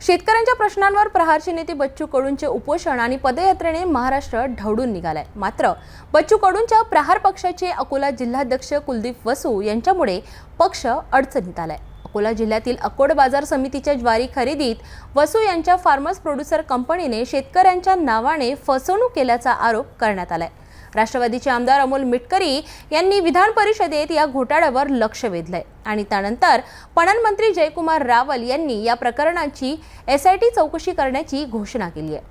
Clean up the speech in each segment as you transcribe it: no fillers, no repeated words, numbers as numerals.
शेतकऱ्यांच्या प्रश्नांवर प्रहारचे नेते बच्चू कडूंचे उपोषण आणि पदयात्रेने महाराष्ट्र ढवळून निघालाय। मात्र बच्चू कडूंच्या प्रहार पक्षाचे अकोला जिल्हाध्यक्ष कुलदीप वसू यांच्यामुळे पक्ष अडचणीत आलाय। अकोला जिल्ह्यातील अकोट बाजार समितीच्या ज्वारी खरेदीत वसू यांच्या फार्मर्स प्रोड्युसर कंपनीने शेतकऱ्यांच्या नावाने फसवणूक केल्याचा आरोप करण्यात आलाय। राष्ट्रवादीचे आमदार अमोल मिटकरी यांनी विधान परिषदेत या घोटाळ्यावर लक्ष वेधलंय आणि त्यानंतर पणन मंत्री जयकुमार रावल यांनी या प्रकरणाची SIT चौकशी करण्याची घोषणा केली आहे।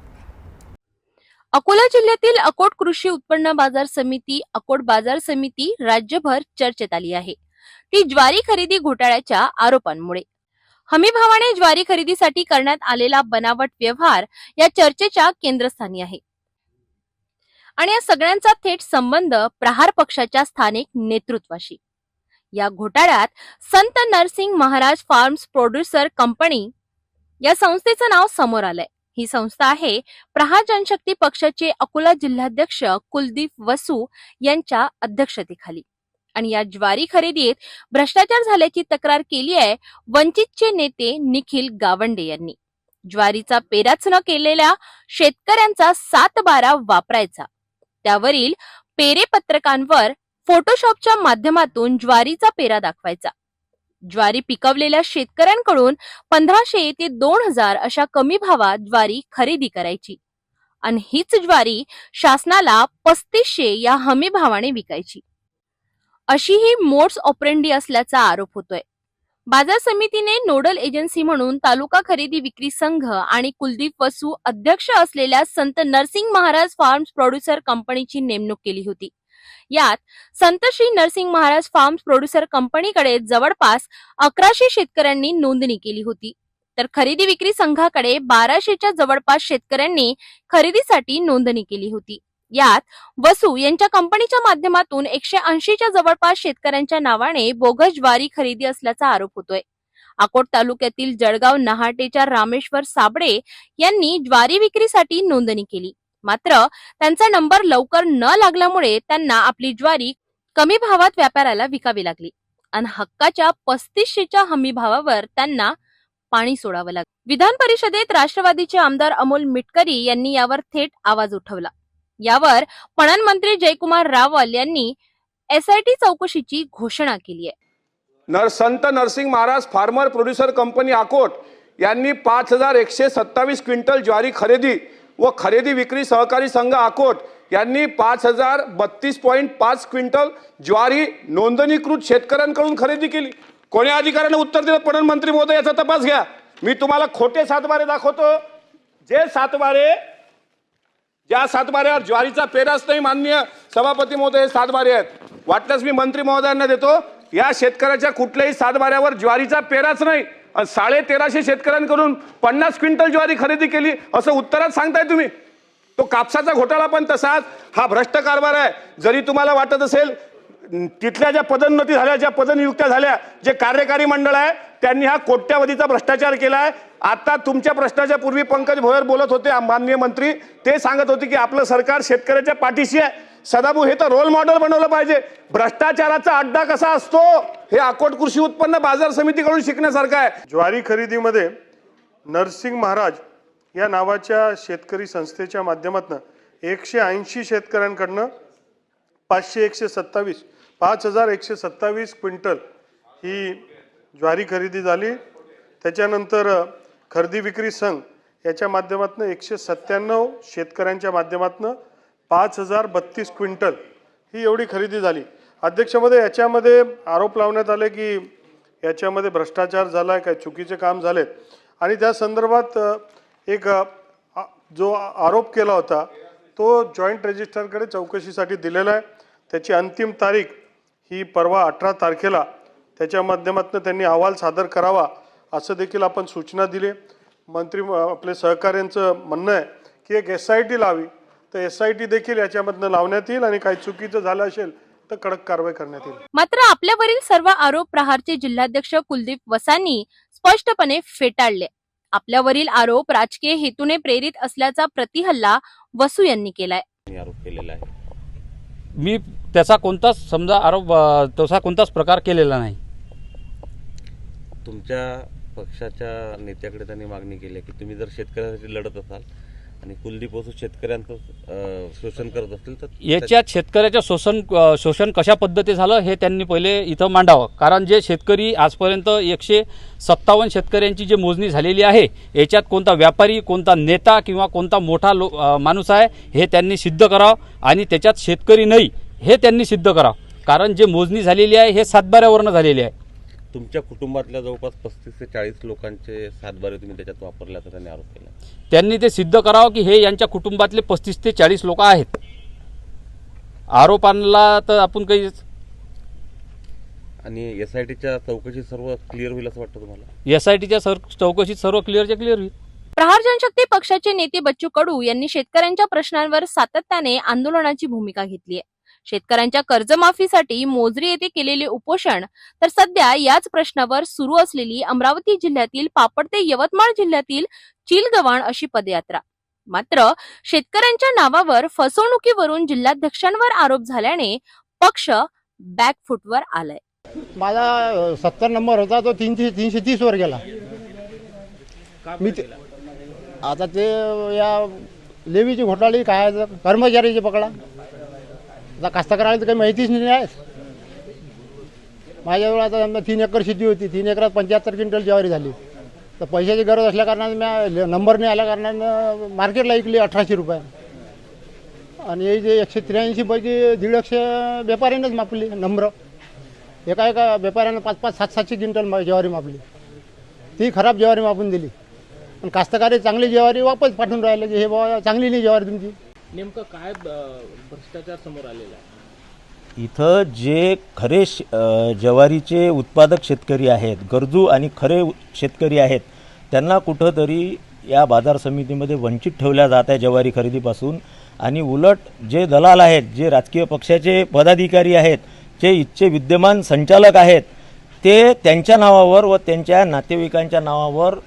अकोला जिल्ह्यातील अकोट कृषी उत्पन्न बाजार समिती अकोट बाजार समिती राज्यभर चर्चेत आली आहे। ती ज्वारी खरेदी घोटाळ्याच्या आरोपांमुळे हमीभावाने ज्वारी खरेदीसाठी करण्यात आलेला बनावट व्यवहार या चर्चेच्या केंद्रस्थानी आहे आणि या सगळ्यांचा थेट संबंध प्रहार पक्षाच्या स्थानिक नेतृत्वाशी। या घोटाळ्यात Sant Narsing Maharaj farms producer company या संस्थेचं नाव समोर आलंय। ही संस्था आहे प्रहार जनशक्ती पक्षाचे अकोला जिल्हाध्यक्ष कुलदीप वसू यांच्या अध्यक्षतेखाली आणि या ज्वारी खरेदीत भ्रष्टाचार झाल्याची तक्रार केली आहे वंचितचे नेते निखिल गावंडे यांनी। ज्वारीचा पेराच न केलेल्या शेतकऱ्यांचा 7/12 वापरायचा, त्यावरील पेरे पत्रकांवर फोटोशॉपच्या माध्यमातून ज्वारीचा पेरा दाखवायचा, ज्वारी पिकवलेल्या शेतकऱ्यांकडून 1500 ते 2000 अशा कमी भावात ज्वारी खरेदी करायची आणि हीच ज्वारी शासनाला 3500 या हमी भावाने विकायची, अशी ही मोड्स ऑपरेंडी असल्याचा आरोप होतोय। बाजार समितीने नोडल एजन्सी म्हणून तालुका खरेदी विक्री संघ आणि कुलदीप वसू अध्यक्ष असलेल्या संत नरसिंग महाराज फार्म्स प्रोड्युसर कंपनीची नेमणूक केली होती। यात संत श्री नरसिंग महाराज फार्म्स प्रोड्युसर कंपनीकडे जवळपास 1100 शेतकऱ्यांनी नोंदणी केली होती, तर खरेदी विक्री संघाकडे 1200च्या जवळपास शेतकऱ्यांनी खरेदीसाठी नोंदणी केली होती। यात वसू यांच्या कंपनीच्या माध्यमातून 180च्या जवळपास शेतकऱ्यांच्या नावाने बोगस ज्वारी खरेदी असल्याचा आरोप होतोय। अकोट तालुक्यातील जळगाव नहाटेच्या रामेश्वर साबळे यांनी ज्वारी विक्रीसाठी नोंदणी केली, मात्र त्यांचा नंबर लवकर न लागल्यामुळे त्यांना आपली ज्वारी कमी भावात व्यापाऱ्याला विकावी लागली आणि हक्काच्या 3500च्या हमी भावावर त्यांना पाणी सोडावं लागलं। विधान परिषदेत राष्ट्रवादीचे आमदार अमोल मिटकरी यांनी यावर थेट आवाज उठवला। यावर पणन मंत्री जयकुमार रावल यांनी SIT चौकशीची घोषणा केली आहे। Sant Narsing Maharaj farmer producer company Akot यांनी 5127 क्विंटल ज्वारी खरेदी व खरेदी विक्री सहकारी संघ अकोट यांनी 5032.5 क्विंटल ज्वारी नोंदणीकृत शेतकऱ्यांकडून खरेदी केली। कोण्या अधिकाऱ्याने उत्तर दिलं? पणन मंत्री महोदय, याचा तपास घ्या। मी तुम्हाला खोटे 7/12 दाखवतो। जे 7/12 ज्या 7/12वर ज्वारीचा पेराच नाही, माननीय सभापती महोदय, 7/12 आहेत। वाटल्यास मी मंत्री महोदयांना देतो, या शेतकऱ्याच्या कुठल्याही 7/12वर ज्वारीचा पेराच नाही आणि 1350 शेतकऱ्यांकडून 50 क्विंटल ज्वारी खरेदी केली असं उत्तरात सांगताय तुम्ही। तो कापसाचा घोटाळा पण तसाच, हा भ्रष्ट कारभार आहे। जरी तुम्हाला वाटत असेल तिथल्या ज्या पदोन्नती झाल्या, ज्या पदनियुक्त्या झाल्या, जे कार्यकारी मंडळ आहे त्यांनी हा कोट्यावधीचा भ्रष्टाचार केलाय। आता तुमच्या प्रश्नाच्या पूर्वी पंकज भोयर बोलत होते, माननीय मंत्री, ते सांगत होते की आपलं सरकार शेतकऱ्याच्या पाठीशी आहे। सदाभाऊ, हे तर रोल मॉडेल बनवलं पाहिजे। भ्रष्टाचाराचा अड्डा कसा असतो हे अकोट कृषी उत्पन्न बाजार समितीकडून शिकण्यासारखं आहे। ज्वारी खरेदीमध्ये नरसिंग महाराज या नावाच्या शेतकरी संस्थेच्या माध्यमातून 180 शेतकऱ्यांकडनं 5127 क्विंटल ही ज्वारी खरेदी झाली। त्याच्यानंतर खरेदी विक्री संघ याच्या माध्यमातून 197 शेतकऱ्यांच्या माध्यमातून 5032 क्विंटल ही एवढी खरेदी झाली। अध्यक्षमध्ये याच्यामध्ये आरोप लावण्यात आले की याच्यामध्ये भ्रष्टाचार झाला आहे, काय चुकीचे काम झाले आणि त्या संदर्भात एक जो आरोप केला होता तो जॉईंट रजिस्ट्रारकडे चौकशीसाठी दिलेला आहे। त्याची अंतिम तारीख ही परवा 18 तारखेला त्याच्या माध्यमातून त्यांनी अहवाल सादर करावा असं देखील आपण सूचना दिली। मंत्री आपले सहकार्यांचं म्हणणं आहे की एक SIT लावी, तर SIT देखील याच्यामधनं लावण्यात येईल आणि काही चुकीचं झालं असेल तर कडक कारवाई करण्यात येईल। मात्र आपल्यावरील सर्व आरोप प्रहारचे जिल्हाध्यक्ष कुलदीप वसांनी स्पष्टपणे फेटाळले। आपल्यावरील आरोप राजकीय हेतूने प्रेरित असल्याचा प्रतिहल्ला वसू यांनी केलाय। आरोप केलेला आहे, मी त्याचा कोणताच समजा आरोप तसा कोणताच प्रकार केलेला नाही। तुमच्या पक्षाच्या नेत्याकडे त्यांनी मागणी केली आहे की तुम्ही जर शेतकऱ्यांसाठी लढत असाल आणि कुलदीप वसू शेतकऱ्यांचं शोषण करत असतील तर याच्यात शेतकऱ्याचं शोषण कशा पद्धती झालं हे त्यांनी पहिले इथं मांडावं. कारण जे शेतकरी आजपर्यंत 157 शेतकऱ्यांची जी मोजणी झालेली आहे याच्यात कोणता व्यापारी, कोणता नेता किंवा कोणता मोठा माणूस आहे हे त्यांनी सिद्ध करावं आणि त्याच्यात शेतकरी नाही हे त्यांनी सिद्ध करावं. कारण जे मोजणी झालेली आहे हे सातबाऱ्यावरनं झालेली आहे. तुमच्या कुटुंबातल्या जवळपास 35 ते 40 लोकांचे सातबारे तुम्ही त्याच्यात वापरल्याचा त्यांनी आरोप केला. त्यांनी ते सिद्ध करावं की हे यांच्या कुटुंबातले 35 ते 40 लोक आहेत. आरोपांना तर आपण काही आणि SITच्या चौकशी सर्व क्लिअर होईल असं वाटतं तुम्हाला? SITच्या चौकशीत सर्व क्लिअरच्या क्लिअर होईल. प्रहार जनशक्ती पक्षाचे नेते बच्चू कडू यांनी शेतकऱ्यांच्या प्रश्नांवर सातत्याने आंदोलनाची भूमिका घेतली आहे. शेतकऱ्यांच्या कर्जमाफीसाठी मोजरी येथे केलेले उपोषण तर सध्या याच प्रश्नावर सुरू असलेली अमरावती जिल्ह्यातील पापड ते यवतमाळ जिल्ह्यातील चिलगव्हाण अशी पदयात्रा. मात्र शेतकऱ्यांच्या नावावर फसवणुकीवरून जिल्हाध्यक्षांवर आरोप झाल्याने पक्ष बॅकफुटवर आलाय. माझा 70 नंबर होता तो 330 वर गेला. मी आता ते या लेवीची घोटाळी काय कर्मचारीची पकडा. आता कास्तकाराला तर काही माहितीच नाही आहे. माझ्याजवळ आता 3 एकर शेती होती. 3 एकरात 75 क्विंटल ज्वारी झाली. तर पैशाची गरज असल्या कारणाने मी नंबर नाही आल्या कारणानं मार्केटला विकली 1800 रुपये. आणि हे जे 183 पैकी 150 व्यापाऱ्यानंच मापली नंबर. एका व्यापाऱ्यानं 5-5, 700 क्विंटल ज्वारी मापली. ती खराब ज्वारी मापून दिली. पण कास्तकारी चांगली ज्वारी वापस पाठवून राहिले की हे बाबा चांगली नाही ज्वारी तुमची. नेमकं काय भ्रष्टाचार समोर आलेला आहे? इथं जे खरे ज्वारीचे उत्पादक शेतकरी आहेत, गरजू आणि खरे शेतकरी आहेत, त्यांना कुठंतरी या बाजार समितीमध्ये वंचित ठेवल्या जात आहे ज्वारी खरेदीपासून. आणि उलट जे दलाल आहेत, जे राजकीय पक्षाचे पदाधिकारी आहेत, जे इथचे विद्यमान संचालक आहेत, ते त्यांच्या नावावर व त्यांच्या नातेवाईकांच्या नावावर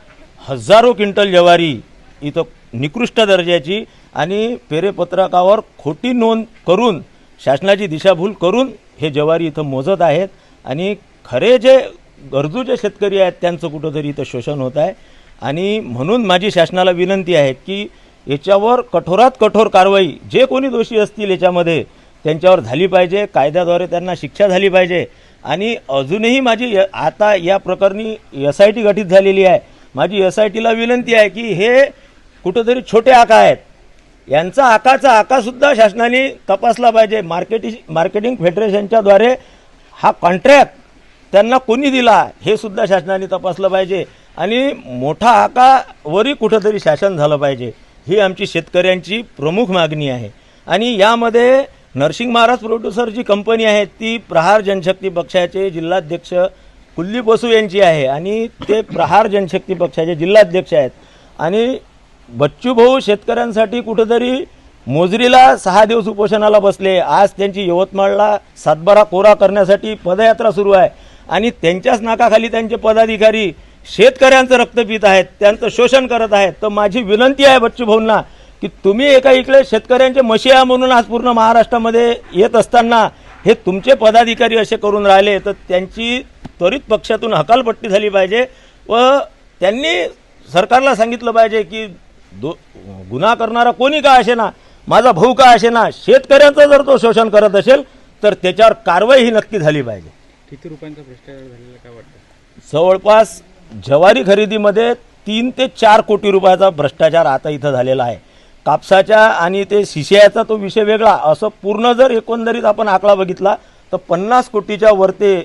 हजारो क्विंटल ज्वारी इथं निकृष्ट दर्जाची आणि पेरेपत्रकावर खोटी नोंद करून शासनाची दिशाभूल करून हे ज्वारी इथं मोजत आहेत. आणि खरे जे गरजू जे शेतकरी आहेत त्यांचं कुठंतरी इथं शोषण होत आहे. आणि म्हणून माझी शासनाला विनंती आहे की याच्यावर कठोरात कठोर कारवाई, जे कोणी दोषी असतील याच्यामध्ये त्यांच्यावर झाली पाहिजे. कायद्याद्वारे त्यांना शिक्षा झाली पाहिजे. आणि अजूनही माझी आता या प्रकरणी SIT गठीत झालेली आहे. माझी SITला विनंती आहे की हे कुठंतरी छोटे आका आहेत, यांचा आकासुद्धा शासनाने तपासला पाहिजे. मार्केटिंग फेडरेशनच्या द्वारे हा कॉन्ट्रॅक्ट त्यांना कोणी दिला हे सुद्धा शासनाने तपासलं पाहिजे. आणि मोठा आकावरही कुठंतरी शासन झालं पाहिजे. ही आमची शेतकऱ्यांची प्रमुख मागणी आहे. आणि यामध्ये नरसिंग महाराज प्रोड्युसर जी कंपनी आहे ती प्रहार जनशक्ती पक्षाचे जिल्हाध्यक्ष कुलदीप वसू यांची आहे. आणि ते प्रहार जनशक्ती पक्षाचे जिल्हाध्यक्ष आहेत. आणि बच्चू भाऊ शेतकऱ्यांसाठी कुठंतरी मोजरीला 6 दिवस उपोषणाला बसले. आज त्यांची यवतमाळला सातबारा कोरा करण्यासाठी पदयात्रा सुरू आहे. आणि त्यांच्याच नाकाखाली त्यांचे पदाधिकारी शेतकऱ्यांचं रक्त पित आहेत, त्यांचं शोषण करत आहेत. तर माझी विनंती आहे बच्चू भाऊंना की तुम्ही एका इकडे शेतकऱ्यांचे मशिया म्हणून आज पूर्ण महाराष्ट्रामध्ये येत असताना हे तुमचे पदाधिकारी असे करून राहिले तर त्यांची त्वरित पक्षातून हकालपट्टी झाली पाहिजे. व त्यांनी सरकारला सांगितलं पाहिजे की गुन्हा करणारा कोणी का असे ना, माझा भाऊ का असे ना, शेतकऱ्यांचं जर तो शोषण करत असेल तर त्याच्यावर कारवाई ही नक्की झाली पाहिजे. किती रुपयांचा भ्रष्टाचार झालेला काय वाटतं? जवळपास ज्वारी खरेदीमध्ये 3 ते 4 कोटी रुपयाचा भ्रष्टाचार आता इथं झालेला आहे. कापसाच्या आणि ते शिशियाचा तो विषय वेगळा. असं पूर्ण जर एकंदरीत आपण आकडा बघितला तर 50 कोटीच्या वरते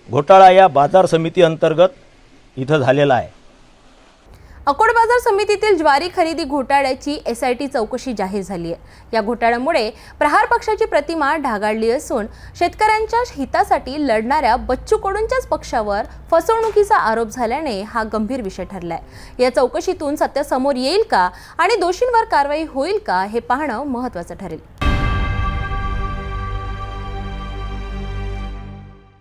घोटाळा या बाजार समिती अंतर्गत इथं झालेला आहे. अकोट बाजार समितीतील ज्वारी खरेदी घोटाळ्याची SIT चौकशी जाहीर झाली आहे. या घोटाळ्यामुळे प्रहार पक्षाची प्रतिमा ढागाळली असून शेतकऱ्यांच्या हितासाठी लढणाऱ्या बच्चू कडूंच्याच पक्षावर फसवणुकीचा आरोप झाल्याने हा गंभीर विषय ठरलाय. या चौकशीतून सत्य समोर येईल का आणि दोषींवर कारवाई होईल का हे पाहणं महत्त्वाचं ठरेल.